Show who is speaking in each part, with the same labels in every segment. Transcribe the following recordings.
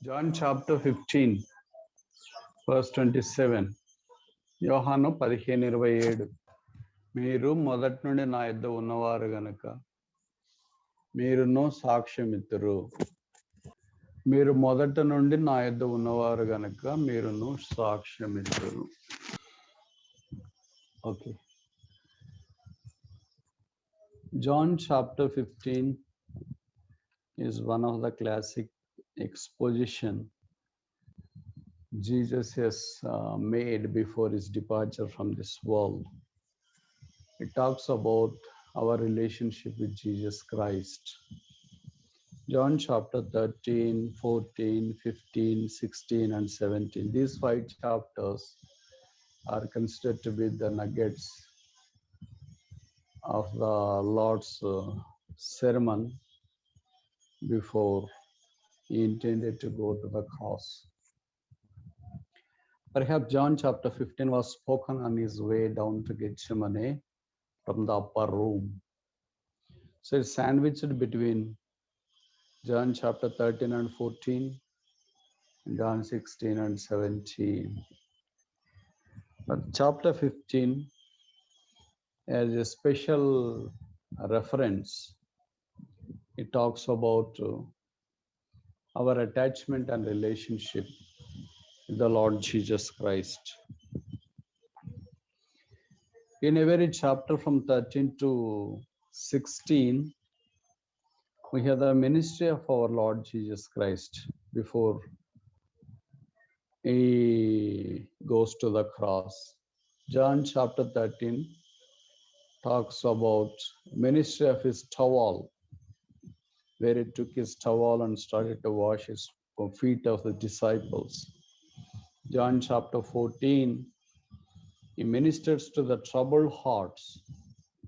Speaker 1: John chapter 15, verse 27. యోహాను 15:27. మీరు మొదటి నుండి నా యొద్ద ఉన్నవారు గనుక మీరును సాక్ష్యమిత్తురు. మీరు మొదటి నుండి నా యొద్ద ఉన్నవారు గనుక మీరును సాక్ష్యమిత్తురు. Okay. John chapter 15 is one of the classic exposition Jesus has made before his departure from this world. It talks about our relationship with Jesus Christ. John chapter 13, 14, 15, 16, and 17. These 5 chapters are considered to be the nuggets of the Lord's sermon before he intended to go to the cross. Perhaps John chapter 15 was spoken on his way down to Gethsemane from the upper room. So it's sandwiched between John chapter 13 and 14, John 16 and 17. But chapter 15 has a special reference. It talks about our attachment and relationship with the Lord Jesus Christ. In every chapter from 13 to 16, we have the ministry of our Lord Jesus Christ before he goes to the cross. John chapter 13 talks about ministry of his towel, where he took his towel and started to wash his feet of the disciples. John chapter 14, he ministers to the troubled hearts.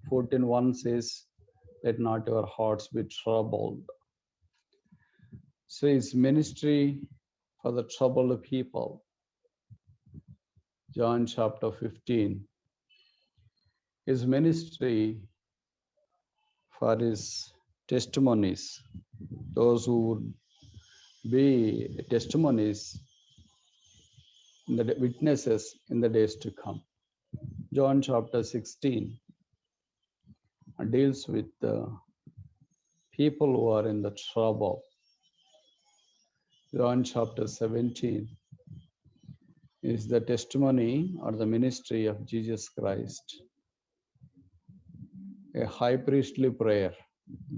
Speaker 1: 14:1 says, let not your hearts be troubled. So his ministry for the troubled people. John chapter 15, his ministry for his testimonies, those who would be testimonies, the witnesses in the days to come. John chapter 16 deals with the people who are in the trouble. John chapter 17 is the testimony or the ministry of Jesus Christ. A high priestly prayer,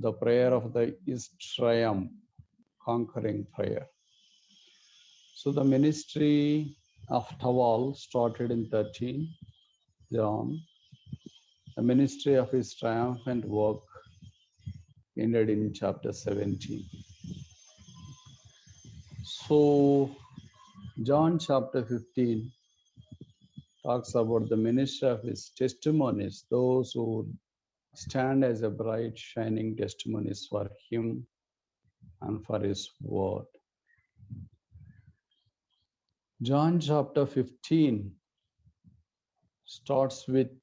Speaker 1: the prayer of the is triumph, conquering prayer. So the ministry of towel started in 13 John. The ministry of his triumphant work ended in chapter 17. So John chapter 15 talks about the ministry of his testimonies, those who stand as a bright shining testimonies for him and for his word. John chapter 15 starts with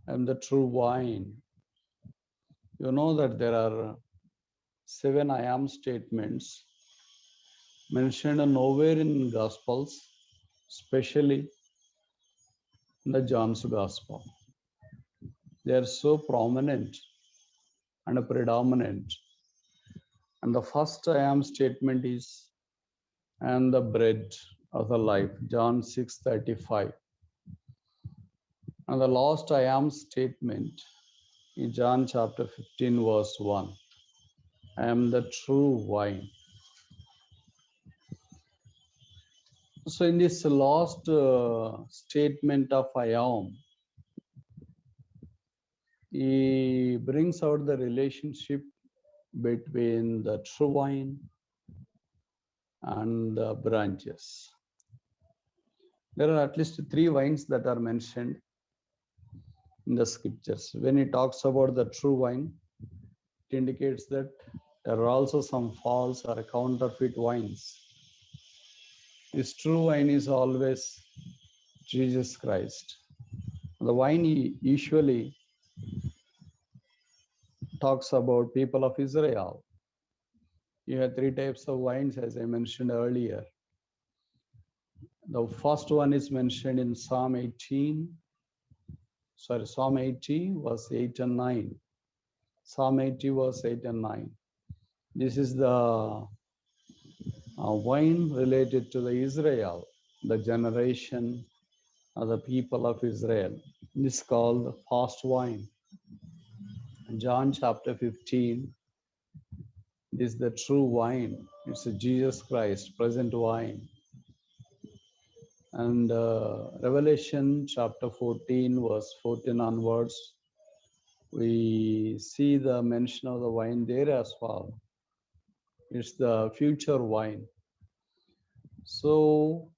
Speaker 1: I am the true vine. You know that there are 7 I am statements mentioned nowhere in Gospels, especially in the John's Gospel. They are so prominent and predominant. And the first I am statement is, I am the bread of the life, John 6:35. And the last I am statement in John chapter 15 verse 1. I am the true vine. So in this last statement of I am, he brings out the relationship between the true vine and the branches. There are at least 3 vines that are mentioned in the scriptures. When he talks about the true vine, it indicates that there are also some false or counterfeit vines. This true vine is always Jesus Christ. The vine usually talks about people of Israel. You have three types of wines, as I mentioned earlier. The first one is mentioned in Psalm 80, verse 8 and 9. Psalm 80, verse 8 and 9. This is the wine related to the Israel, the generation of the people of Israel. This is called the fast wine. John chapter 15, this is the true wine. It's a Jesus Christ, present wine. And Revelation chapter 14, verse 14 onwards, we see the mention of the wine there as well. It's the future wine. So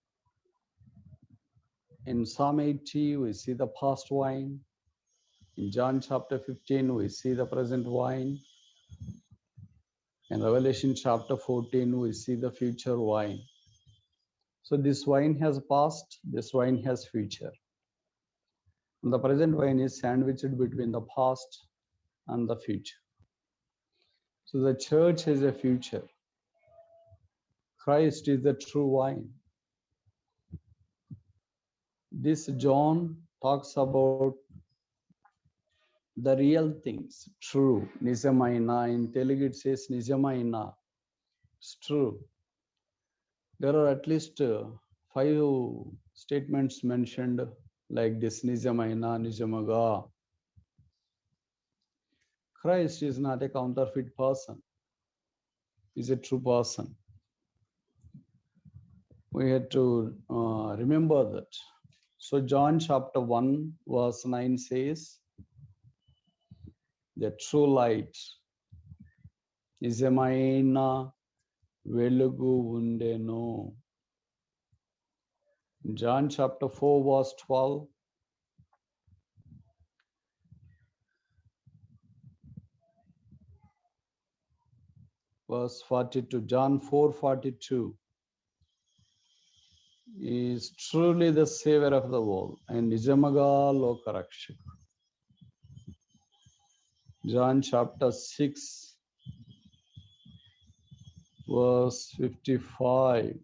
Speaker 1: in Psalm 80, we see the past wine. In John chapter 15, we see the present wine. In Revelation chapter 14, we see the future wine. So this wine has past, this wine has future. And the present wine is sandwiched between the past and the future. So the church has a future. Christ is the true wine. This John talks about the real things, true, Nijamaina. In Telugu it says Nijamaina. It's true. There are at least 5 statements mentioned like this, Nijamaina, Nijamaga. Christ is not a counterfeit person. He's a true person. We had to remember that. So John chapter 1 verse 9 says, the true light Nijamaina velugu undenu. John chapter 4 verse 12. Verse 42, John 4:42 is truly the savior of the world and Nijamaga Lokarakshaka. John chapter 6 verse 55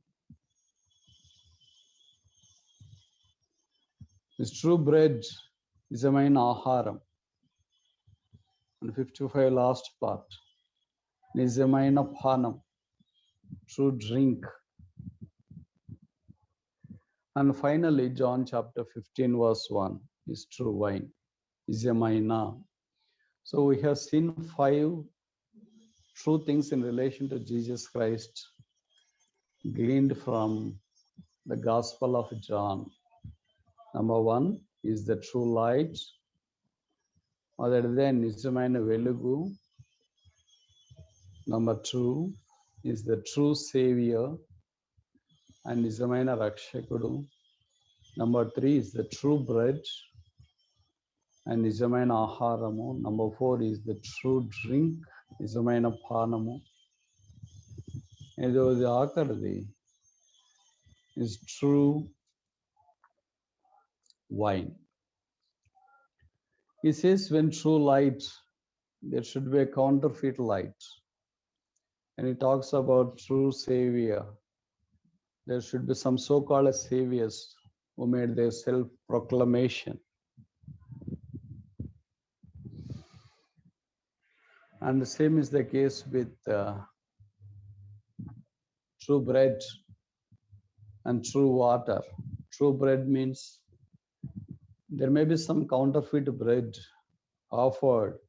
Speaker 1: is true bread Nijamaina Aharam. And 55 last part, Nijamaina Panam, true drink. And finally, John chapter 15 verse 1 is true wine, Nijamaina. So we have seen 5 true things in relation to Jesus Christ gleaned from the Gospel of John. Number 1 is the true light, other than Nijamaina Velugu. Number 2 is the true Savior and Nijamaina Rakshakudu. Number 3 is the true bread and Nijamaina Aharamu. Number 4 is the true drink, Nijamaina Panamu. And the Akardi is true wine. He says when true light, there should be a counterfeit light. And he talks about true savior. There should be some so-called saviors who made their self-proclamation. And the same is the case with true bread and true water. True bread means there may be some counterfeit bread offered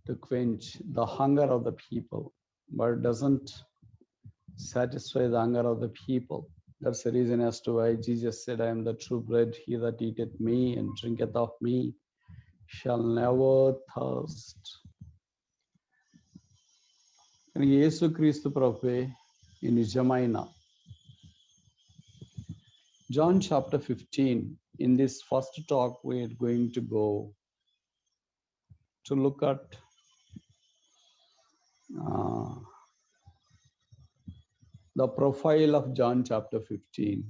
Speaker 1: to quench the hunger of the people, but it doesn't satisfy the hunger of the people. That's the reason as to why Jesus said, I am the true bread. He that eateth me and drinketh of me shall never thirst. And Yesu Christu Prabhu in Nijamaina. John chapter 15, in this first talk, we are going to go to look at the profile of John chapter 15.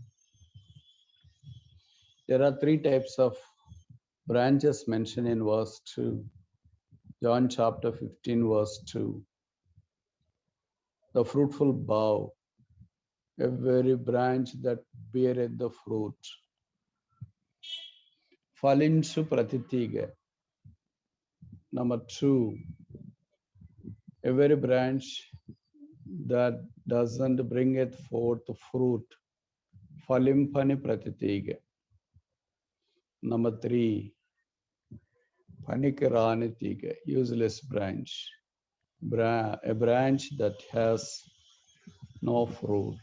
Speaker 1: There are 3 types of branches mentioned in verse 2. John chapter 15, verse 2. the fruitful bough, every branch that beareth the fruit. Falinchu pratitiga. Number 2, every branch that doesn't bring it forth fruit. Falimpani pratitiga. Number 3, Panikarani tiga, useless branch. A branch that has no fruit.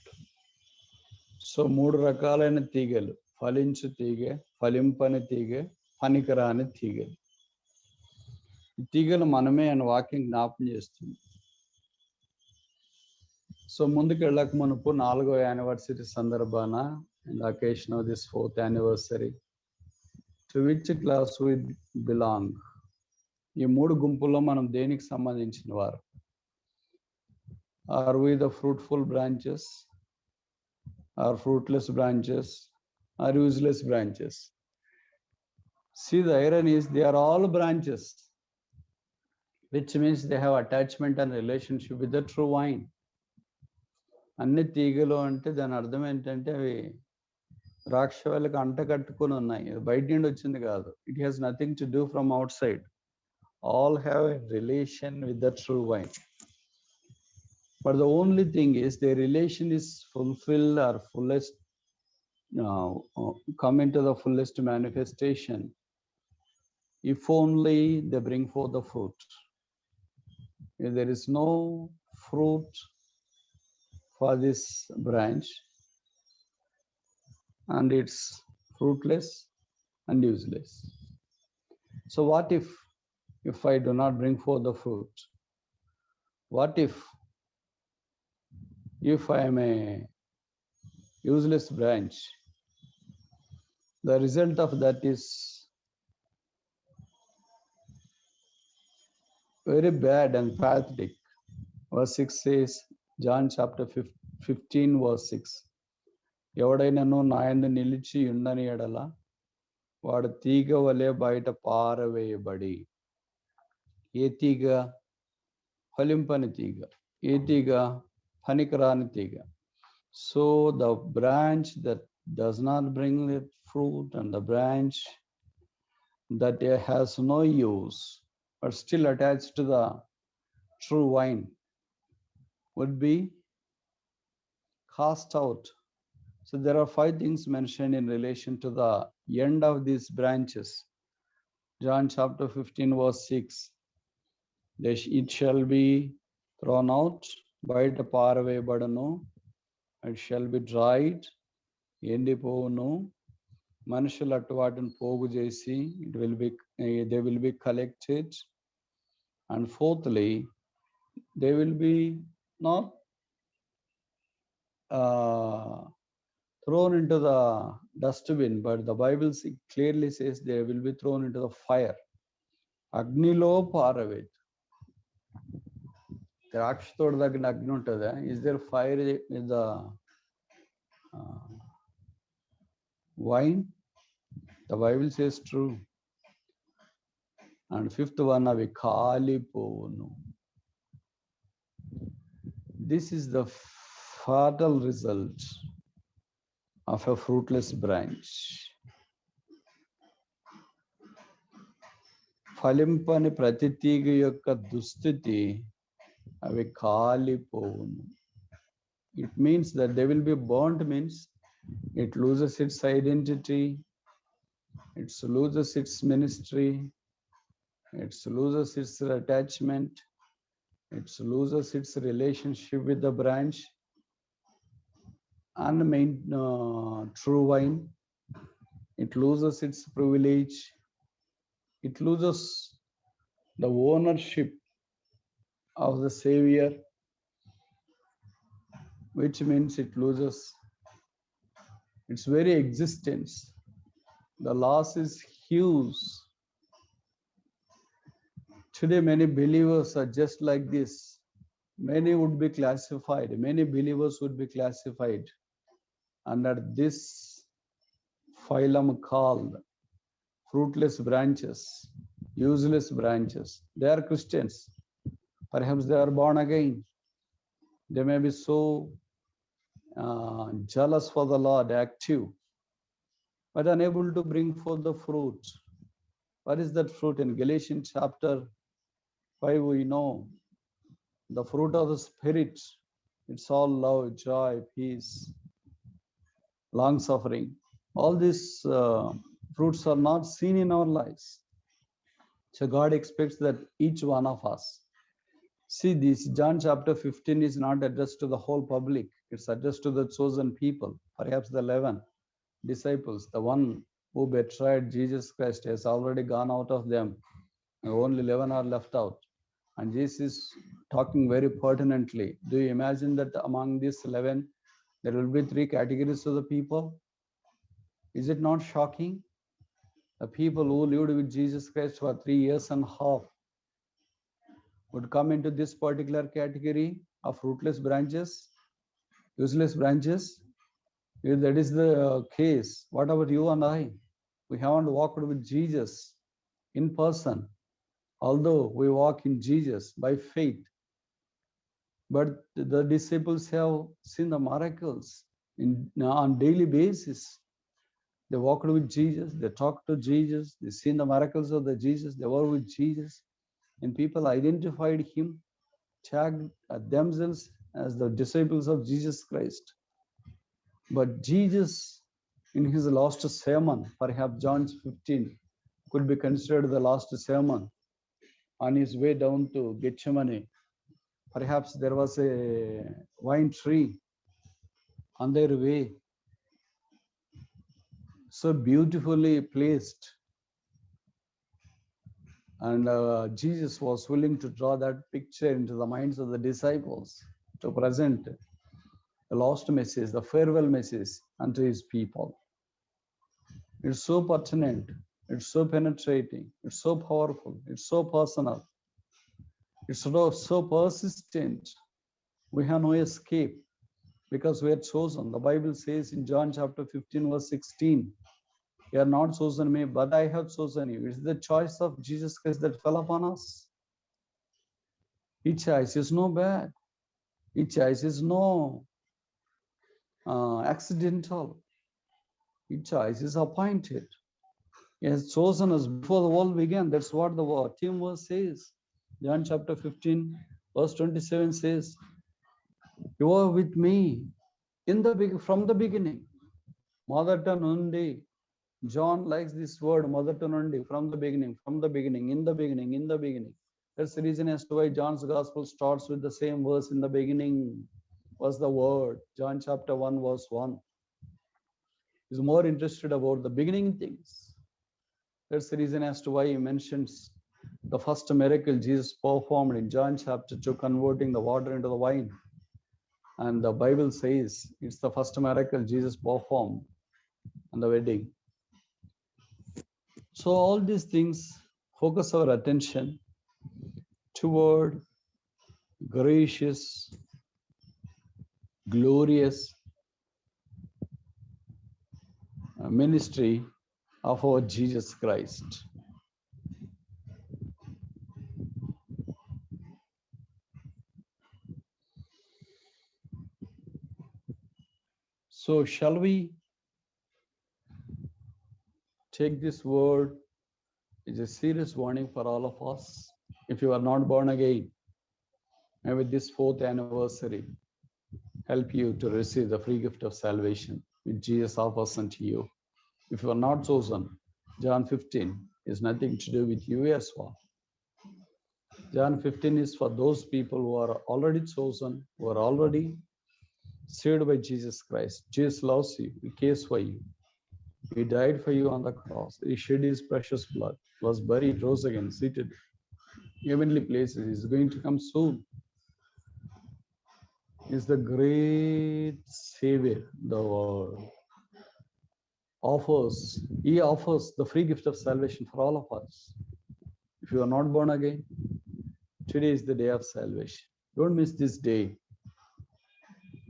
Speaker 1: So 3 రకాలైన తీగలు, ఫలించు తీగ, ఫలింపని తీగ, పనికిరాని తీగలు. ఈ తీగలు మనమే అని వాక్యం జ్ఞాపం చేస్తుంది. సో ముందుకు వెళ్ళక మునుపు 4వ anniversary సందర్భాన, in the occasion of this 4th anniversary, to which class we belong? ఈ 3 గుంపుల్లో మనం దేనికి సంబంధించిన వారు? Are we the fruitful branches? Are fruitless branches? Are useless branches? See, the irony is they are all branches, which means they have attachment and relationship with the true vine. అన్ని తీగలు అంటే దాని అర్థం ఏంటంటే అవి ద్రాక్షవల్లికి అంట కట్టుకుని ఉన్నాయి, బయట నుండి వచ్చింది కాదు. It has nothing to do from out side. All have a relation with the true wine. But the only thing is their relation is fulfilled or fullest, come into the fullest manifestation if only they bring forth the fruit. If there is no fruit for this branch, and it's fruitless and useless. So what if I do not bring forth the fruit? What if I am a useless branch? The result of that is very bad and pathetic. Verse 6 says, John chapter 15 verse 6, ఎవడైనను నా యందు నిలిచి ఉండని ఎడల వాడు తీగ వలె బయట పారవేయబడి. ఏ తీగ? ఫలింపని తీగ. ఏ తీగ? పనికిరాని తీగ. So the branch that does not bring it fruit and the branch that has no use but still attached to the true vine would be cast out. So there are 5 things mentioned in relation to the end of these branches. John chapter 15 verse 6, it shall be thrown out, బయట పారవేయబడను, it shall be dried, ఎండిపోవును, మనుషులు అటు వాటిని పోగు చేసి they will be collected, and fourthly they will be not thrown into the dustbin, but the Bible clearly says they will be thrown into the fire. అగ్నిలో పారవేయు. ద్రాక్ష తోట దగ్గర అగ్ని ఉంటుందా? Is there fire in the wine? The Bible says true. And 5th one, అవి కాలిపోవును. This is the fatal result of a fruitless branch. ఫలింపని ప్రతి తీగ యొక్క దుస్థితి అవి కాలిపోవును. It means that they will be burnt, means it loses its identity, it loses its ministry, it loses its attachment, it loses its relationship with the branch and true vine. It loses its privilege, it loses the ownership of the Savior, which means it loses its very existence. The loss is huge. Today many believers are just like this. Many would be classified, many believers would be classified under this phylum called fruitless branches, useless branches. They are Christians. Perhaps they are born again. They may be so jealous for the Lord, active, but unable to bring forth the fruit. What is that fruit? In Galatians chapter 5, we know the fruit of the Spirit. It's all love, joy, peace, long suffering. All these fruits are not seen in our lives. So God expects that each one of us. See, this John chapter 15 is not addressed to the whole public. It's addressed to the chosen people, perhaps the 11 disciples. The one who betrayed Jesus Christ has already gone out of them. Only 11 are left out. And Jesus is talking very pertinently. Do you imagine that among these 11, there will be 3 categories of the people? Is it not shocking? The people who lived with Jesus Christ for 3 years and a half would come into this particular category of fruitless branches, useless branches. If that is the case, what about you and I? We haven't walked with Jesus in person, although we walk in Jesus by faith. But the disciples have seen the miracles on daily basis. They walked with Jesus, they talked to Jesus, they seen the miracles of the Jesus, they were with Jesus, and people identified him, tagged themselves as the disciples of Jesus Christ. But Jesus, in his last sermon, perhaps John 15 could be considered the last sermon, on his way down to Gethsemane. Perhaps there was a vine tree on their way, so beautifully placed. And Jesus was willing to draw that picture into the minds of the disciples to present the last message, the farewell message unto his people. It's so pertinent, it's so penetrating, it's so powerful, it's so personal, it's so persistent. We have no escape because we are chosen. The Bible says in John chapter 15, verse 16, you are not chosen me, but I have chosen you. It's the choice of Jesus Christ that fell upon us. Each choice is no bad. Each choice is no accidental. Each choice is appointed. He has chosen us before the world began. That's what the theme verse says. John chapter 15, verse 27 says, you are with me from the beginning. Madhata Nundi. John likes this word, Madhata Nundi, from the beginning, in the beginning, in the beginning. That's the reason as to why John's gospel starts with the same verse. In the beginning was the word. John chapter 1, verse 1. He's more interested about the beginning things. That's the reason as to why he mentions the first miracle Jesus performed in John chapter 2, converting the water into the wine. And the Bible says it's the first miracle Jesus performed on the wedding. So all these things focus our attention toward gracious, glorious ministry of our Jesus Christ. So shall we take this word? It's a serious warning for all of us. If you are not born again, maybe this 4th anniversary help you to receive the free gift of salvation which Jesus offers unto you. If you are not chosen, John 15 is nothing to do with you as well. John 15 is for those people who are already chosen, who are already saved by Jesus Christ. Jesus loves you. He cares for you. He died for you on the cross. He shed his precious blood, was buried, rose again, seated in heavenly places. He's going to come soon. He's the great Savior the world offers. He offers the free gift of salvation for all of us. If you are not born again, today is the day of salvation. Don't miss this day.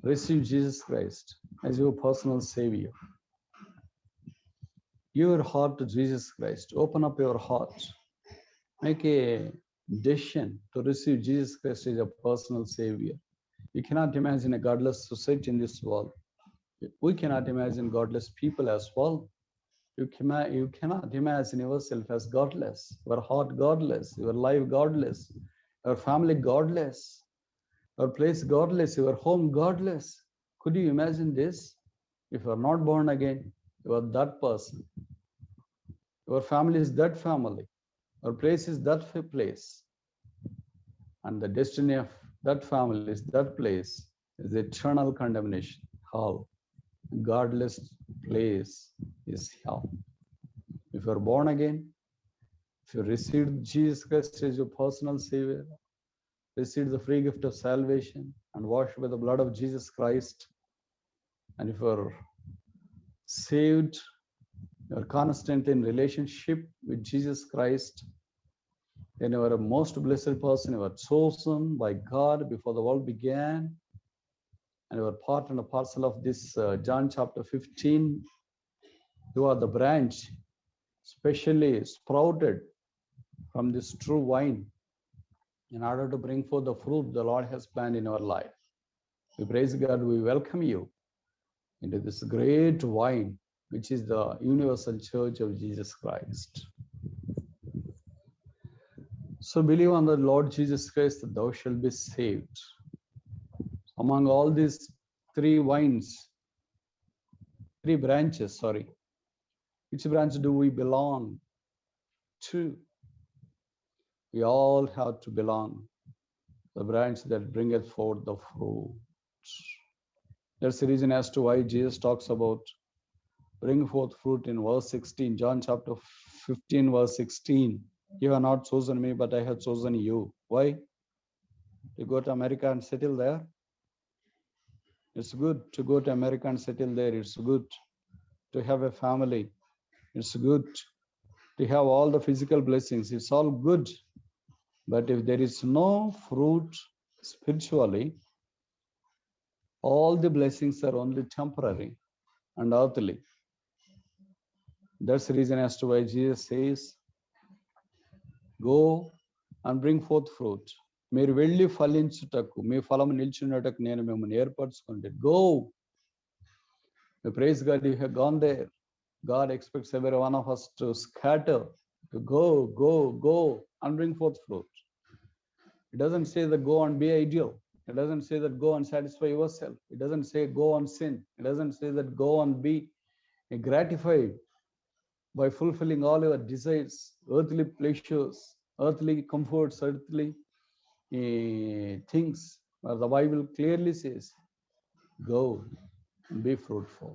Speaker 1: Receive Jesus Christ as your personal Savior. Give your heart to Jesus Christ. Open up your heart. Make a decision to receive Jesus Christ as your personal Savior. You cannot imagine a godless society in this world. We cannot imagine godless people as well. You cannot imagine yourself as godless, your heart godless, your life godless, your family godless, your place godless, your home godless. Could you imagine this? If you are not born again, you are that person. Your family is that family. Your place is that place. And the destiny of that family is that place is eternal condemnation. How? Godless place is hell. If you are born again, if you received Jesus Christ as your personal Savior, received the free gift of salvation, and washed by the blood of Jesus Christ, and if you are saved, you are constantly in relationship with Jesus Christ, then you are a most blessed person. You are chosen by God before the world began, and you are part and a parcel of this John chapter 15. You are the branch, specially sprouted from this true vine in order to bring forth the fruit the Lord has planned in our life. We praise God. We welcome you into this great vine, which is the universal church of Jesus Christ. So believe on the Lord Jesus Christ that thou shalt be saved. Among all these three branches, which branch do we belong to? We all have to belong the branch that bringeth forth the fruit. That's the reason as to why Jesus talks about bring forth fruit in verse 16, John chapter 15, verse 16. You have not chosen me, but I have chosen you. Why? To go to America and settle there? It's good to go to America and settle there. It's good to have a family. It's good to have all the physical blessings. It's all good. But if there is no fruit spiritually, all the blessings are only temporary and earthly. That's the reason as to why Jesus says, go and bring forth fruit. మీరు వెళ్ళి ఫలించుటకు మీ ఫలము నిల్చున్నటకు నేను మిమ్మల్ని ఏర్పరచుకుంటే go. We praise God, you have gone there. God expects every one of us to scatter, to go and bring forth fruit. It doesn't say that go and be ideal. It doesn't say that go and satisfy yourself. It doesn't say go and sin. It doesn't say that go and be gratified by fulfilling all your desires, earthly pleasures, earthly comforts, earthly things. But the Bible clearly says, go and be fruitful.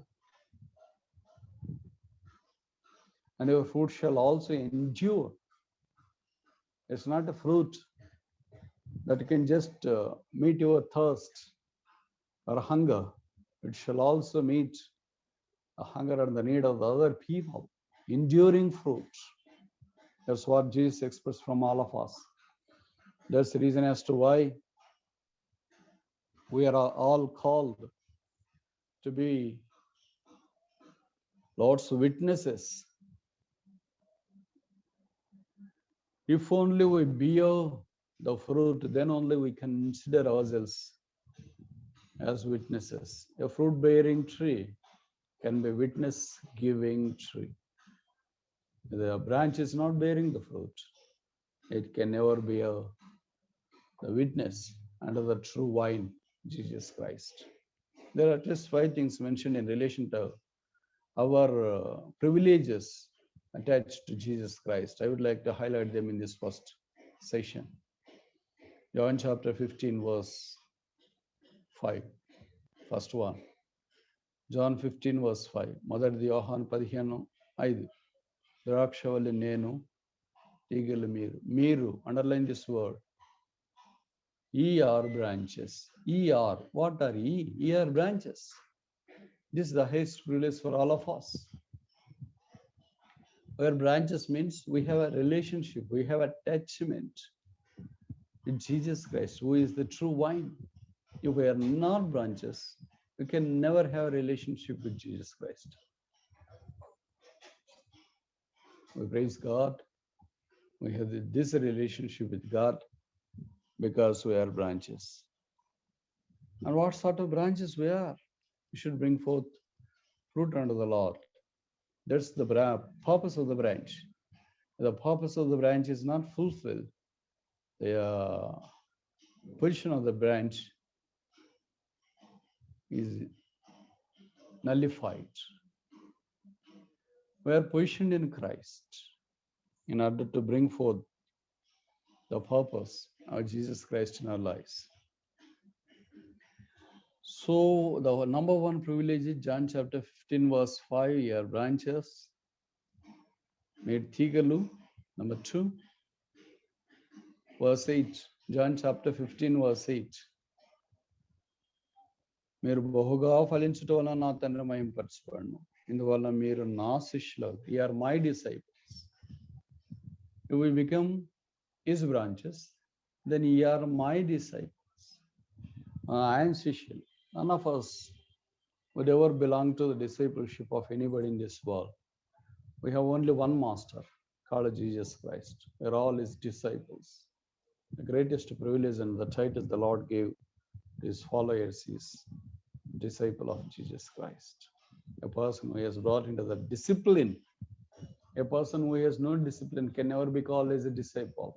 Speaker 1: And your fruit shall also endure. It's not a fruit that can just meet your thirst or hunger. It shall also meet the hunger and the need of the other people. Enduring fruit. That's what Jesus expects from all of us. That's the reason as to why we are all called to be Lord's witnesses. If only we bear the fruit, then only we can consider ourselves as witnesses. A fruit-bearing tree can be witness-giving tree. The branch is not bearing the fruit. It can never bear the witness under the true vine, Jesus Christ. There are just 5 things mentioned in relation to our privileges attached to Jesus Christ. I would like to highlight them in this first session. John chapter 15, verse 5. First one. John 15, verse 5. మొదటిది యోహాను 15:5. ద్రాక్షవల్లి నేను, తీగలు మీరు. మీరు, underline this word. Ye are branches. Ye are. What are ye? Ye are branches. This is the highest privilege for all of us. Where branches means we have a relationship, we have attachment with Jesus Christ, who is the true vine. If we are not branches, we can never have a relationship with Jesus Christ. We praise God. We have this relationship with God because we are branches. And what sort of branches we are? We should bring forth fruit unto the Lord. That's the purpose of the branch. The purpose of the branch is not fulfilled. The position of the branch is nullified. We are positioned in Christ in order to bring forth the purpose of Jesus Christ in our lives. So the number one privilege is John chapter 15 verse 5, your branches made thigalu. Number 2, verse 8, John chapter 15 verse 8. మీరు బహుగా ఫలించటం వలన నా తండ్రి మహిమపరచబడును. ఇందువల్ల మీరు నా శిష్యులు. You are my disciples. If we become his branches, then you are my disciples. I am శిష్యులు. None of us would ever belong to the discipleship of anybody in this world. We have only one master called Jesus Christ. We are all his disciples. The greatest privilege and the title the Lord gave to his followers is disciple of Jesus Christ. A person who has brought into the discipline. A person who has no discipline can never be called as a disciple.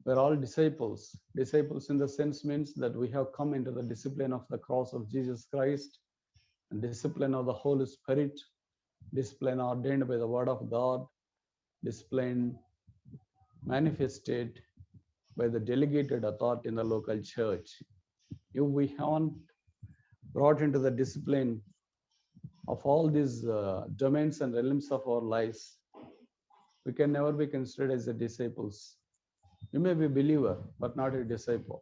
Speaker 1: We're all disciples. Disciples in the sense means that we have come into the discipline of the cross of Jesus Christ, and discipline of the Holy Spirit, discipline ordained by the word of God, discipline manifested by the delegated authority in the local church. If we haven't brought into the discipline of all these domains and realms of our lives, we can never be considered as the disciples. You may be a believer, but not a disciple.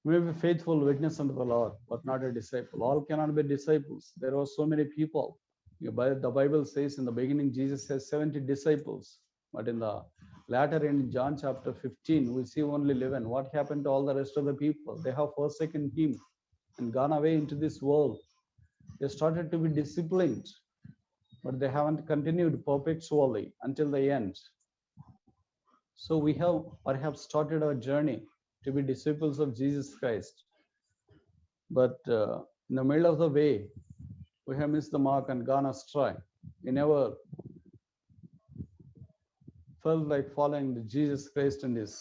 Speaker 1: You may be a faithful witness unto the Lord, but not a disciple. All cannot be disciples. There are so many people. The Bible says in the beginning, Jesus has 70 disciples, but in the latter in John chapter 15, we see only 11. What happened to all the rest of the people? They have forsaken him and gone away into this world. They started to be disciplined, but they haven't continued perpetually until the end. So we have perhaps started our journey to be disciples of Jesus Christ, but in the middle of the way, we have missed the mark and gone astray. We never felt like following Jesus Christ in this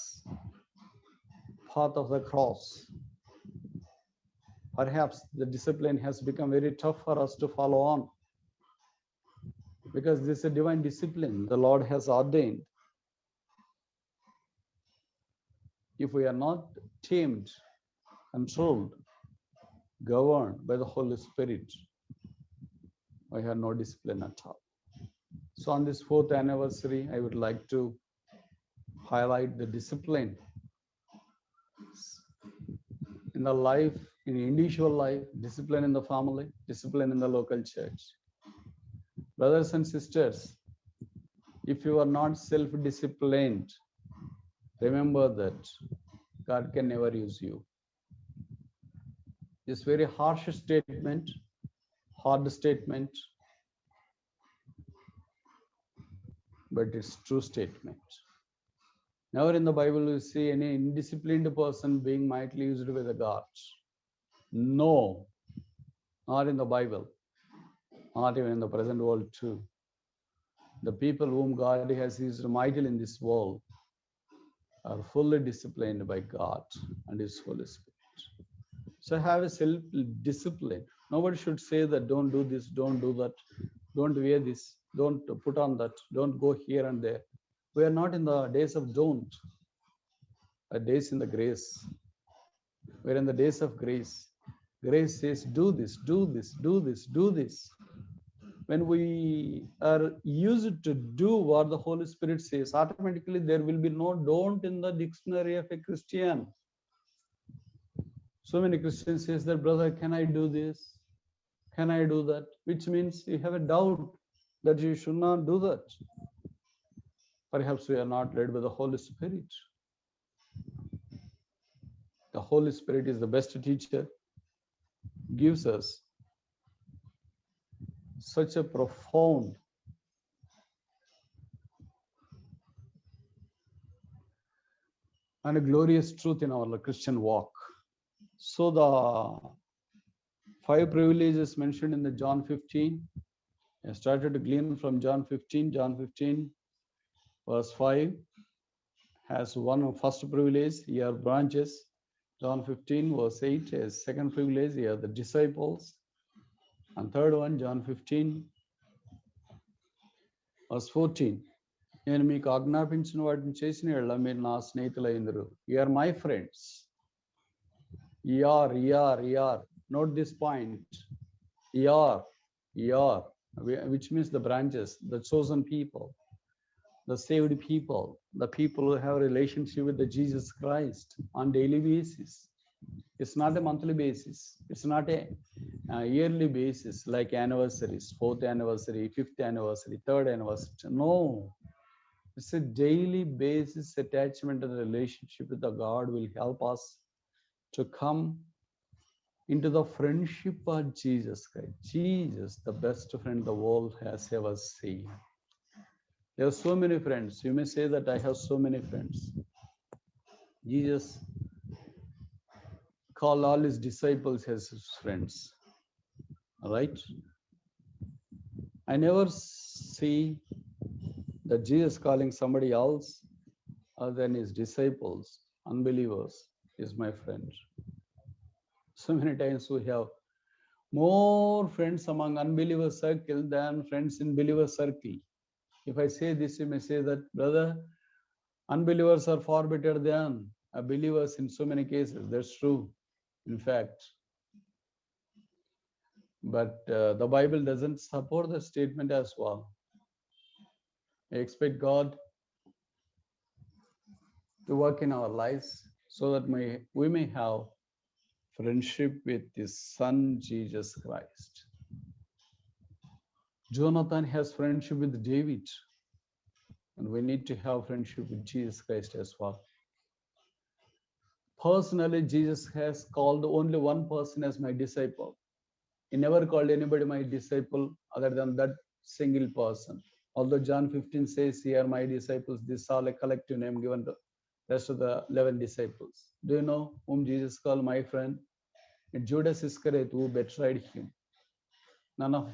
Speaker 1: path of the cross. Perhaps the discipline has become very tough for us to follow on, because this is a divine discipline the Lord has ordained. If we are not tamed, controlled, governed by the Holy Spirit, we have no discipline at all. So on this 4th anniversary, I would like to highlight the discipline in the life, in individual life, discipline in the family, discipline in the local church. Brothers and sisters, if you are not self-disciplined, remember that God can never use you. This very harsh statement, hard statement, but it's true statement. Never in the Bible you see any indisciplined person being mightily used by the gods. No, not in the Bible, not even in the present world too. The people whom God has used mightily in this world are fully disciplined by God and his Holy Spirit. So have a self-discipline. Nobody should say that don't do this, don't do that, don't wear this, don't put on that, don't go here and there. We are not in the days of don't, days in the grace. We're in the days of grace. Grace says do this, do this, do this, do this. When we are used to do what the Holy Spirit says, automatically there will be no don't in the dictionary of a Christian. So many Christians says that, brother, can I do this? Can I do that? Which means you have a doubt that you should not do that. Perhaps we are not led by the Holy Spirit. The Holy Spirit is the best teacher, gives us such a profound and a glorious truth in our Christian walk. So the 5 privileges mentioned in the John 15, I started to glean from John 15. John 15 verse 5 has one first privilege, here branches. John 15 verse 8 is second privilege, here the disciples. And third one, John 15 verse 14. నేను మీకు ఆజ్ఞాపించిన వాటిని చేసిన యెడల మీరు నా స్నేహితులైందురు. You are my friends. ER. Note this point. ER, which means the branches, the chosen people, the saved people, the people who have a relationship with the Jesus Christ on daily basis. It's not a monthly basis. It's not a yearly basis like anniversaries, 4th anniversary, 5th anniversary, 3rd anniversary. No. It's a daily basis attachment and relationship with the God will help us to come into the friendship of Jesus Christ. Jesus, the best friend the world has ever seen. There are so many friends. You may say that I have so many friends. Jesus called all his disciples as his friends. Right? I never see that Jesus calling somebody else other than his disciples, unbelievers, is my friend. So many times we have more friends among unbeliever circle than friends in believer circle. If I say this, you may say that, brother, unbelievers are far better than believers in so many cases. That's true, in fact. But the Bible doesn't support the statement as well. I expect God to work in our lives so that we may have friendship with his son, Jesus Christ. Jonathan has friendship with David, and we need to have friendship with Jesus Christ as well. Personally, Jesus has called only one person as my disciple. He never called anybody my disciple other than that single person. Although John 15 says, "Here my disciples," this is all a collective name given to the rest of the 11 disciples. Do you know whom Jesus called my friend? And Judas Iscariot, who betrayed him. None of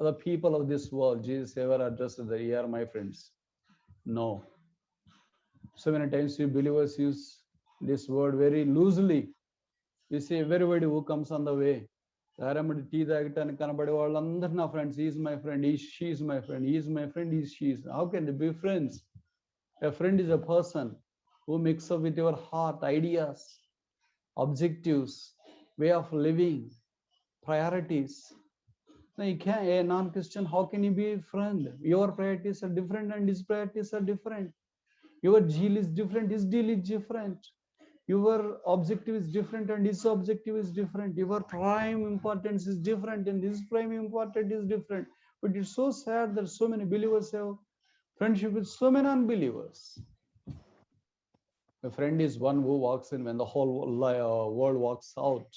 Speaker 1: the people of this world, Jesus ever addressed the "Here my friends." No. So many times we believers use this word very loosely. You see everybody who comes on the way. Tea తాగటానికి కనబడే వాళ్ళందరూ నా friends. Is my friend, she is my friend, is my friend, she is. How can they be friends? A friend is a person who mixes up with your heart, ideas, objectives, way of living, priorities. Now you can, a non-Christian, how can you be a friend? Your priorities are different and his priorities are different. Your zeal is different, his zeal is different. Your objective is different and his objective is different. Your prime importance is different and his prime importance is different. But it's so sad that so many believers have friendship with so many unbelievers. A friend is one who walks in when the whole world walks out.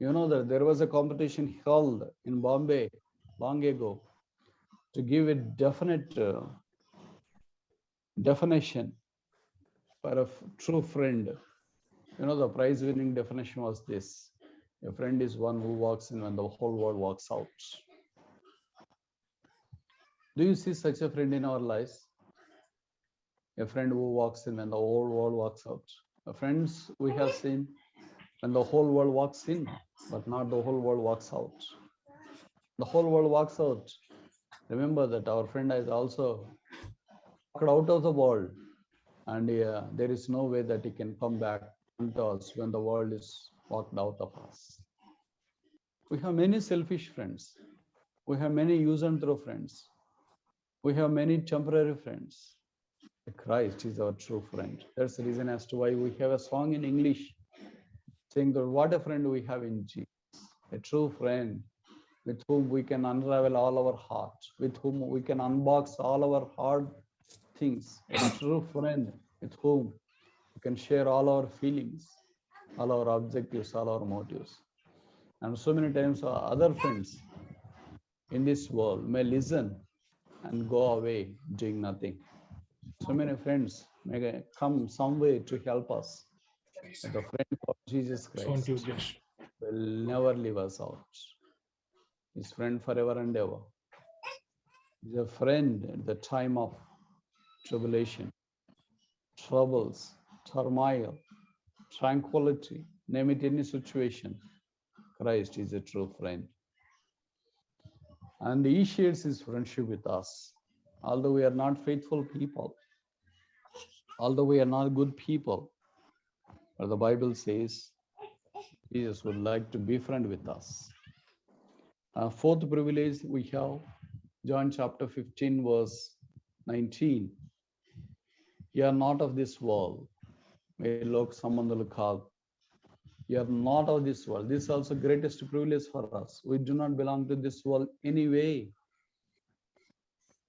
Speaker 1: You know that there was a competition held in Bombay long ago to give a definite definition for a true friend. You know, the prize-winning definition was this: a friend is one who walks in when the whole world walks out. Do you see such a friend in our lives? A friend who walks in when the whole world walks out. The friends we have seen when the whole world walks in, but not the whole world walks out. The whole world walks out. Remember that our friend is also walked out of the world, and there is no way that he can come back to us when the world is walked out of us. We have many selfish friends. We have many use and throw friends. We have many temporary friends. Christ is our true friend. That's the reason as to why we have a song in English saying that what a friend we have in Jesus. A true friend with whom we can unravel all our heart, with whom we can unbox all our hard things. A true friend with whom we can share all our feelings, all our objectives, all our motives. And so many times our other friends in this world may listen and go away doing nothing. So many friends may come some way to help us. But the friend of Jesus Christ will never leave us out. His friend forever and ever. He's a friend at the time of tribulation, troubles, turmoil, tranquility, name it any situation. Christ is a true friend. And he shares his friendship with us. Although we are not faithful people, although we are not good people, but the Bible says Jesus would like to be friend with us. Fourth privilege we have, John chapter 15, verse 19. You are not of this world. You are not of this world. This is also greatest privilege for us. We do not belong to this world anyway,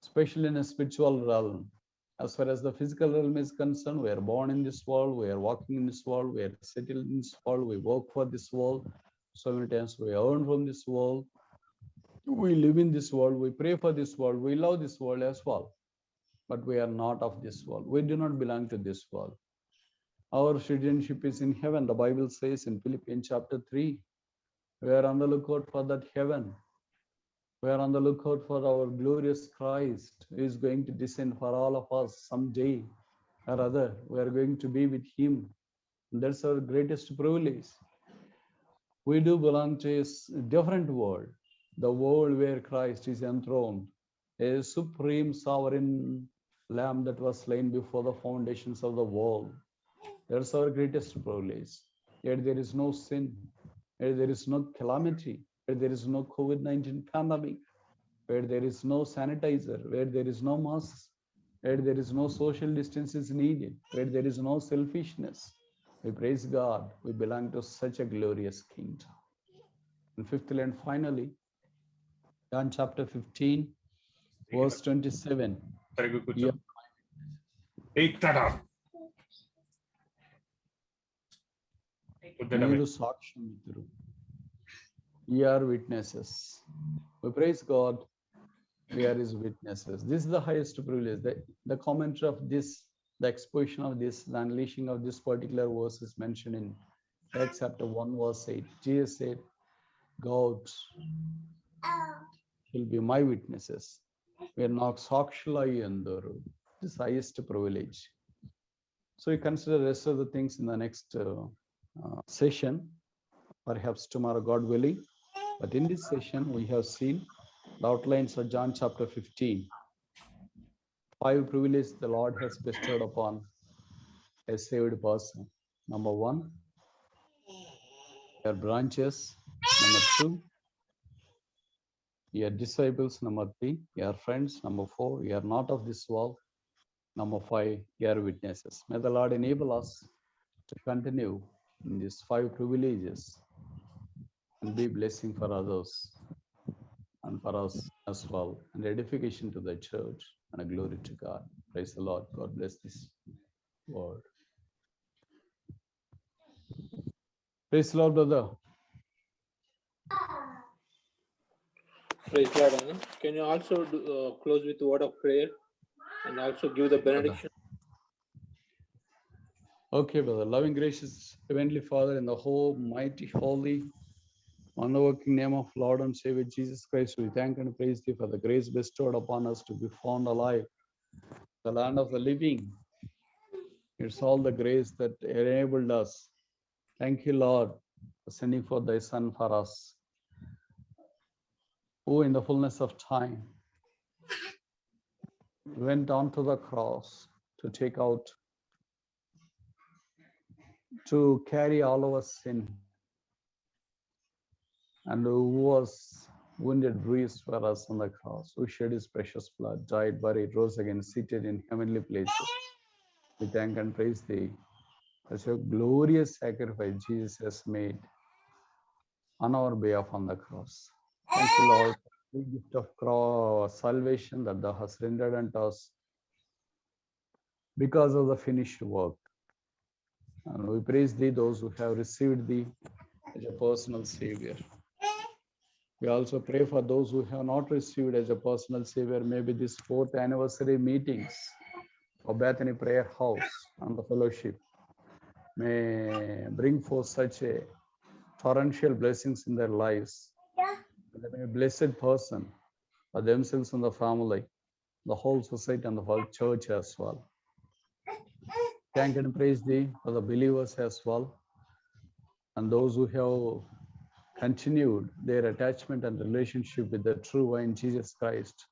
Speaker 1: especially in a spiritual realm. As far as the physical realm is concerned, we are born in this world, we are walking in this world, we are settled in this world, we work for this world. So many times we earn from this world. We live in this world, we pray for this world, we love this world as well. But we are not of this world. We do not belong to this world. Our citizenship is in heaven. The Bible says in Philippians chapter 3, we are on the lookout for that heaven. We are on the lookout for our glorious Christ who is going to descend for all of us someday or other. We are going to be with him. That's our greatest privilege. We do belong to a different world, the world where Christ is enthroned, a supreme sovereign lamb that was slain before the foundations of the world. That's our greatest privilege. Yet there is no sin, yet there is no calamity, where there is no COVID-19 pandemic, where there is no sanitizer, where there is no masks, where there is no social distance is needed, where there is no selfishness. We praise God. We belong to such a glorious kingdom. And fifthly and finally, John chapter 15, verse 27. మీరు సాక్షిమిత్రులు. Ye are witnesses. We praise God. We are his witnesses. This is the highest privilege. The commentary of this, the exposition of this, the unleashing of this particular verse is mentioned in Acts chapter 1, verse 8. Jesus said, God will be my witnesses. We are not sakshalayanduru. This is highest privilege. So we consider the rest of the things in the next session, perhaps tomorrow, God willing. But in this session, we have seen the outlines of John chapter 15. 5 privileges the Lord has bestowed upon a saved person. Number 1, your branches. Number 2, your disciples. Number 3, your friends. Number 4, you are not of this world. Number 5, you are witnesses. May the Lord enable us to continue in these 5 privileges and be blessing for others and for us as well, and edification to the church and a glory to God. Praise the Lord. God bless this word. Praise the Lord, brother.
Speaker 2: Praise God, Anand. Can you also close with a word of prayer and also give the benediction?
Speaker 1: Okay, brother. Loving, gracious Heavenly Father, in the whole mighty, holy, wonder-working name of Lord and Savior Jesus Christ, we thank and praise thee for the grace bestowed upon us to be found alive, the land of the living. It's all the grace that enabled us. Thank you, Lord, for sending forth thy Son for us, who in the fullness of time went on to the cross to take out, to carry all our sin, and who was wounded, bruised for us on the cross, who shed his precious blood, died, buried, rose again, seated in heavenly places. We thank and praise thee. As a glorious sacrifice Jesus has made on our behalf on the cross. Thank you, Lord, for the gift of salvation that thou hast rendered unto us because of the finished work. And we praise thee, those who have received thee as a personal Savior. We also pray for those who have not received as a personal Savior, maybe this 4th anniversary meetings. for Bethany Prayer House and the fellowship may bring forth such a torrential blessings in their lives. They may be a blessed person for themselves and the family, the whole society and the whole church as well. Thank and praise thee for the believers as well, and those who have continued their attachment and relationship with the true vine, Jesus Christ,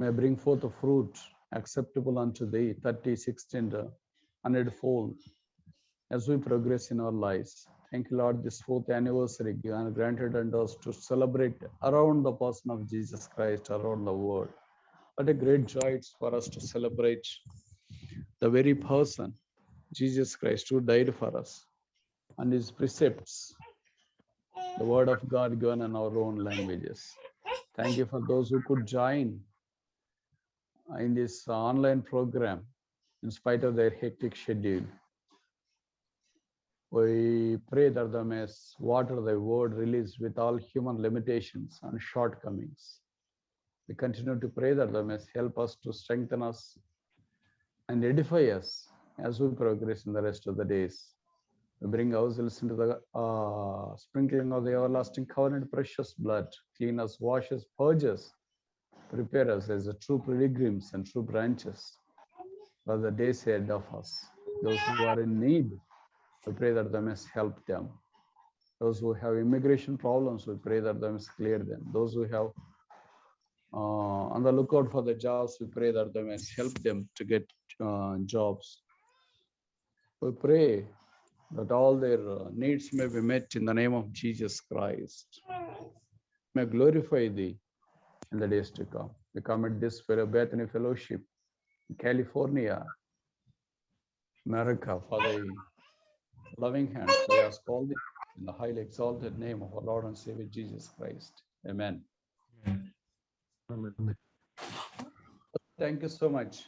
Speaker 1: may bring forth a fruit acceptable unto thee, 30, 60, and 100-fold as we progress in our lives. Thank you, Lord, this 4th anniversary granted unto us to celebrate around the person of Jesus Christ around the world. What a great joy it's for us to celebrate the very person, Jesus Christ, who died for us, and his precepts, the word of God given in our own languages. Thank you for those who could join in this online program in spite of their hectic schedule. We pray that they may water thy word released with all human limitations and shortcomings. We continue to pray that they may help us to strengthen us and edify us as we progress in the rest of the days. We bring ourselves into the sprinkling of the everlasting covenant precious blood. Clean us, wash us, purge us, prepare us as a true pilgrims and true branches for the days ahead of us. Those who are in need, we pray that they must help them. Those who have immigration problems, we pray that they must clear them. Those who have on the lookout for the jobs, we pray that they must help them to get jobs. We pray that all their needs may be met in the name of Jesus Christ. May glorify thee in the days to come. We commit this for a Bethany Fellowship in California, America, for the loving hands. We ask all this in the highly exalted name of our Lord and Savior Jesus Christ. Amen.
Speaker 3: Amen.
Speaker 1: Thank you so much.